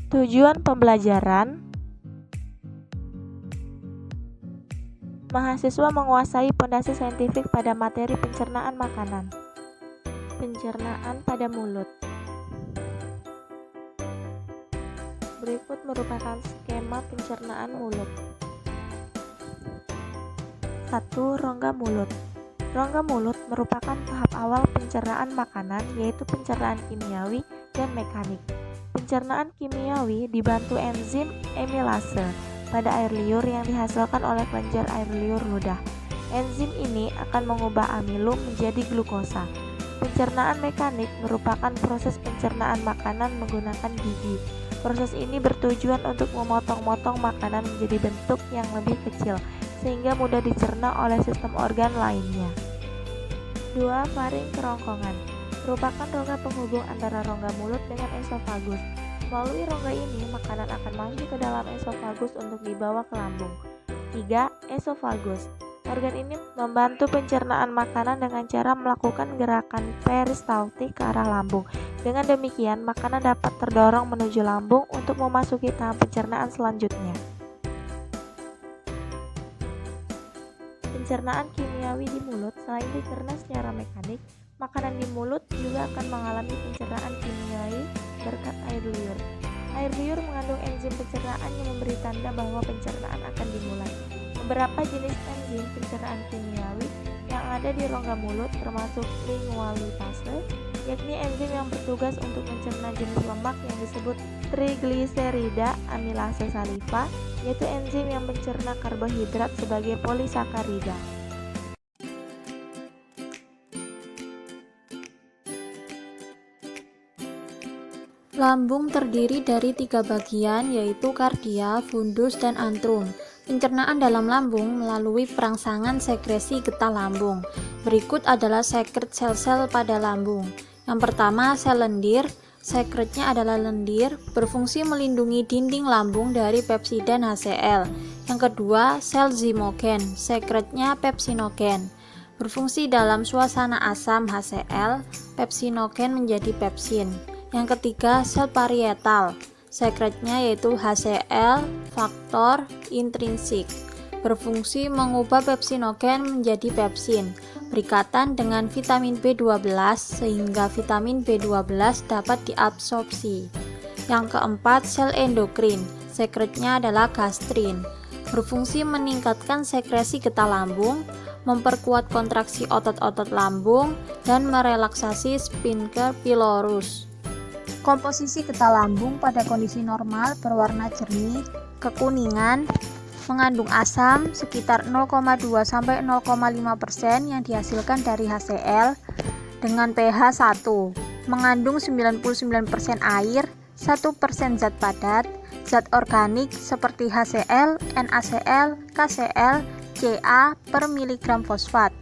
Tujuan pembelajaran: mahasiswa menguasai pondasi saintifik pada materi pencernaan makanan. Pencernaan pada mulut. Berikut merupakan skema pencernaan mulut. 1. Rongga mulut. Rongga mulut merupakan tahap awal pencernaan makanan, yaitu pencernaan kimiawi dan mekanik. Pencernaan kimiawi dibantu enzim amilase pada air liur yang dihasilkan oleh kelenjar air liur ludah. Enzim ini akan mengubah amilum menjadi glukosa. Pencernaan mekanik merupakan proses pencernaan makanan menggunakan gigi. Proses ini bertujuan untuk memotong-motong makanan menjadi bentuk yang lebih kecil, sehingga mudah dicerna oleh sistem organ lainnya. 2. Faring kerongkongan merupakan rongga penghubung antara rongga mulut dengan esofagus. Melalui rongga ini, makanan akan masuk ke dalam esofagus untuk dibawa ke lambung. 3. Esofagus. Organ ini membantu pencernaan makanan dengan cara melakukan gerakan peristaltik ke arah lambung. Dengan demikian, makanan dapat terdorong menuju lambung untuk memasuki tahap pencernaan selanjutnya. Pencernaan kimiawi di mulut. Selain dicerna secara mekanik, makanan di mulut juga akan mengalami pencernaan kimiawi berkat air liur. Air liur mengandung enzim pencernaan yang memberi tanda bahwa pencernaan akan dimulai. Beberapa jenis enzim pencernaan kimiawi yang ada di rongga mulut termasuk lingualipase, yakni enzim yang bertugas untuk mencerna jenis lemak yang disebut trigliserida amilase saliva, yaitu enzim yang mencerna karbohidrat sebagai polisakarida. Lambung terdiri dari 3 bagian, yaitu kardia, fundus, dan antrum. Pencernaan dalam lambung melalui perangsangan sekresi getah lambung. Berikut adalah sekret sel-sel pada lambung. Yang pertama, sel lendir. Sekretnya adalah lendir, berfungsi melindungi dinding lambung dari pepsida dan HCl. Yang kedua, sel zymogen. Sekretnya pepsinogen. Berfungsi dalam suasana asam HCl, pepsinogen menjadi pepsin. Yang ketiga, sel parietal. Sekretnya yaitu HCl, faktor intrinsik. Berfungsi mengubah pepsinogen menjadi pepsin, berikatan dengan vitamin B12 sehingga vitamin B12 dapat diabsorpsi. Yang keempat, sel endokrin. Sekretnya adalah gastrin. Berfungsi meningkatkan sekresi getah lambung, memperkuat kontraksi otot-otot lambung, dan merelaksasi sphincter pylorus. Komposisi getah lambung pada kondisi normal berwarna jernih, kekuningan, mengandung asam sekitar 0,2-0,5% yang dihasilkan dari HCl dengan pH 1, mengandung 99% air, 1% zat padat, zat organik seperti HCl, NaCl, KCl, Ca per miligram fosfat,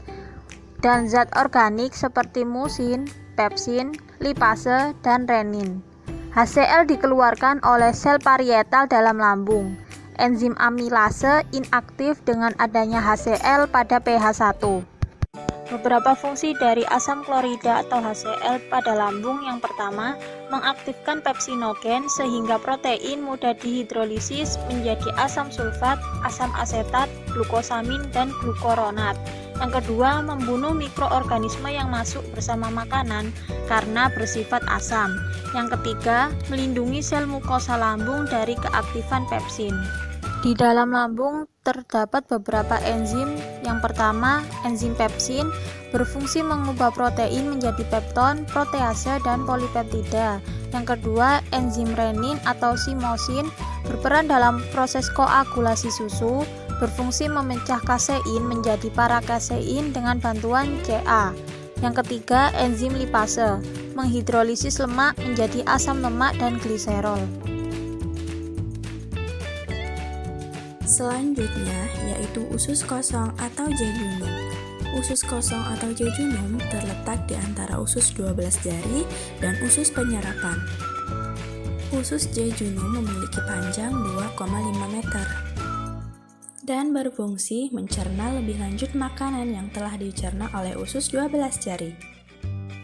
dan zat organik seperti musin, pepsin, lipase, dan renin. HCl dikeluarkan oleh sel parietal dalam lambung. Enzim amilase inaktif dengan adanya HCl pada pH 1. Beberapa fungsi dari asam klorida atau HCl pada lambung: yang pertama, mengaktifkan pepsinogen sehingga protein mudah dihidrolisis menjadi asam sulfat, asam asetat, glukosamin, dan glukoronat. Yang kedua, membunuh mikroorganisme yang masuk bersama makanan karena bersifat asam. Yang ketiga, melindungi sel mukosa lambung dari keaktifan pepsin. Di dalam lambung terdapat beberapa enzim. Yang pertama, enzim pepsin berfungsi mengubah protein menjadi pepton, protease, dan polipeptida. Yang kedua, enzim renin atau simosin berperan dalam proses koagulasi susu, berfungsi memecah kasein menjadi parakasein dengan bantuan Ca. Yang ketiga, enzim lipase menghidrolisis lemak menjadi asam lemak dan gliserol. Selanjutnya yaitu usus kosong atau jejunum. Usus kosong atau jejunum terletak di antara usus 12 jari dan usus penyerapan. Usus jejunum memiliki panjang 2,5 meter dan berfungsi mencerna lebih lanjut makanan yang telah dicerna oleh usus 12 jari.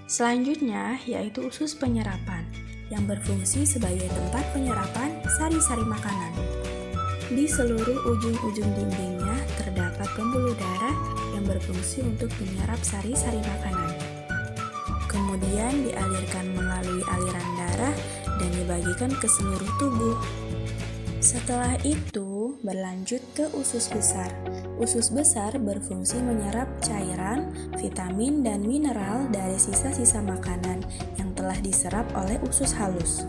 Selanjutnya yaitu usus penyerapan, yang berfungsi sebagai tempat penyerapan sari-sari makanan. Di seluruh ujung-ujung dindingnya terdapat pembuluh darah yang berfungsi untuk menyerap sari-sari makanan. Kemudian dialirkan melalui aliran darah dan dibagikan ke seluruh tubuh. Setelah itu berlanjut ke usus besar. Usus besar berfungsi menyerap cairan, vitamin, dan mineral dari sisa-sisa makanan yang telah diserap oleh usus halus.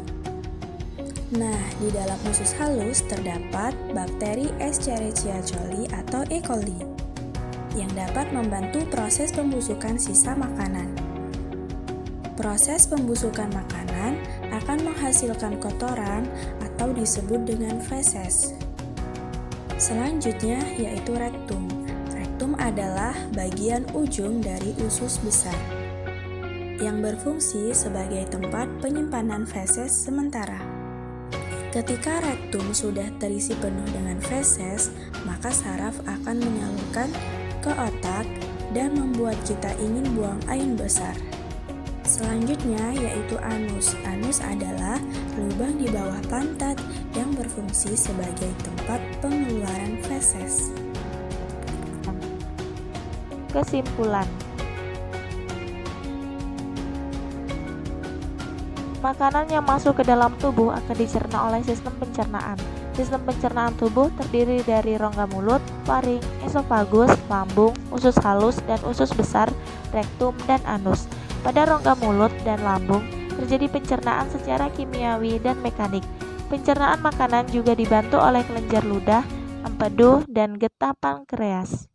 Nah, di dalam usus halus terdapat bakteri Escherichia coli atau E. coli yang dapat membantu proses pembusukan sisa makanan. Proses pembusukan makanan akan menghasilkan kotoran atau disebut dengan feses. Selanjutnya yaitu rektum. Rektum adalah bagian ujung dari usus besar yang berfungsi sebagai tempat penyimpanan feses sementara. Ketika rektum sudah terisi penuh dengan feses, maka saraf akan menyalurkan ke otak dan membuat kita ingin buang air besar. Selanjutnya yaitu anus. Anus adalah lubang di bawah pantat yang berfungsi sebagai tempat pengeluaran feses. Kesimpulan. Makanan yang masuk ke dalam tubuh akan dicerna oleh sistem pencernaan. Sistem pencernaan tubuh terdiri dari rongga mulut, faring, esofagus, lambung, usus halus dan usus besar, rektum, dan anus. Pada rongga mulut dan lambung terjadi pencernaan secara kimiawi dan mekanik. Pencernaan makanan juga dibantu oleh kelenjar ludah, empedu, dan getah pankreas.